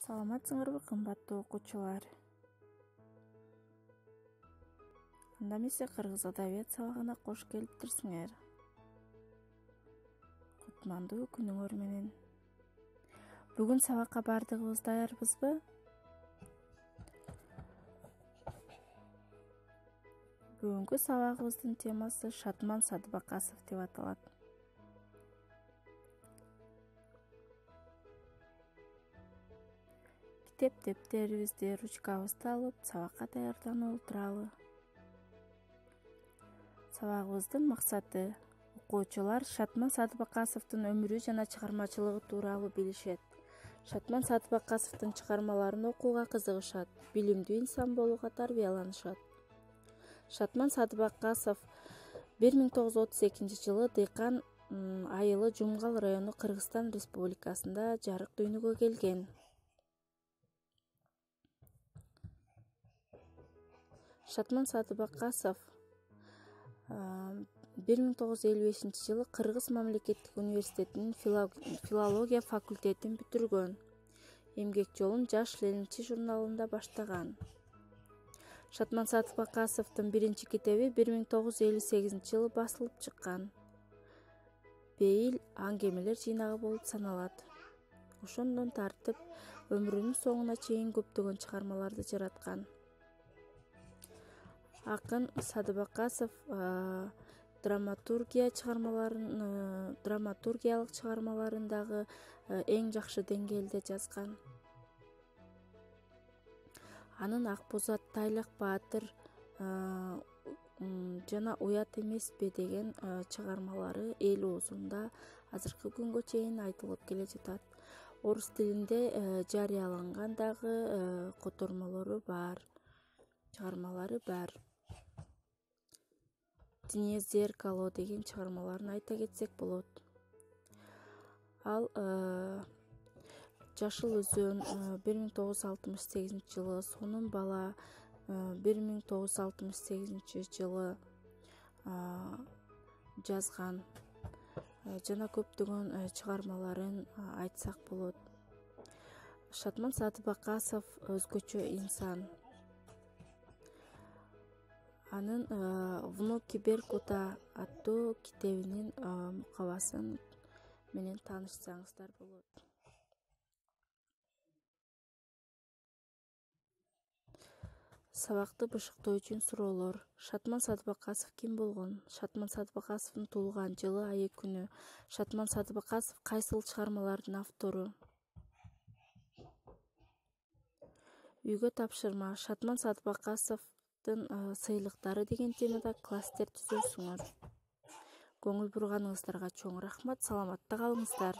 Саламатсыңарбы кымбаттуу окуучулар? Анда эмесе кыргыз адабият сабагына кош келиптирсиңер. Кутмандуу күнүңөр менен. Бүгүн сабакка бардыгыбыз даярбызбы? Бүгүнкү сабагыбыздын темасы Шатман Садыбакасов деп аталат. Китеп дептерибизди, ручкабызды алып, сабакка даярданып отуралы. Сабагыбыздын максаты окуучулар Шатман Садыбакасовдун өмүрү жана чыгармачылыгы тууралуу билишет. Шатман Садыбакасовдун чыгармаларын окууга кызыгышат, билимдүү инсан болууга тарбияланышат. Шатман Садыбакасов 1932 дыйкан айылы Жумгал району Кыргызстан Республикасында жарык дүйнөгө келген. Шатман Садыбакасов 1955 Кыргыз мамлекеттик университетинин филология факультетин бүтүргөн. Эмгек жолун Жаш ленинчи журналында баштаган. Шатман Садыбакасовдун биринчи китеби 1958 басылып чыккан. Бейил аңгемелер жыйнагы болуп саналат. Ошондон тартып өмүрүнүн соңуна чейин көптөгөн чыгармаларды жараткан. Акын Садыбакасов драматургиялык чыгармаларындагы эң жакшы деңгээлде жазган. Анын Ак боз ат, Тайлак баатыр жана Уят эмеспи деген чыгармалары эл оозунда азыркы күнгө чейин айтылып келе жатат. Орус тилинде жарыяланган дагы котормолору бар, чыгармалары бар. Дне зеркало деген чыгармаларын айта кетсек болот. Ал Жашыл өзөн 1968 жылы, Сонун бала 1968 жылы жазган жана көптөгөн чыгармаларын айтсак болот. Шатман Садыбакасов өзгөчө инсан. Анын «Внуки Беркута» аттуу китебинин мукабасын менен таанышсаңыздар болот. Сабакты бышыктоо үчүн суроолор. Шатман Садыбакасов ким болгон? Шатман Садыбакасовдун туулган жылы, айы, күнү. Шатман Садыбакасов кайсыл чыгармалардын автору? Үйгө тапшырма. Шатман Садыбакасовдун сыйлыктары деген темада класстер түзөсүңөр. Көңүл бурганыңыздарга чоң рахмат. Саламатта калыңыздар.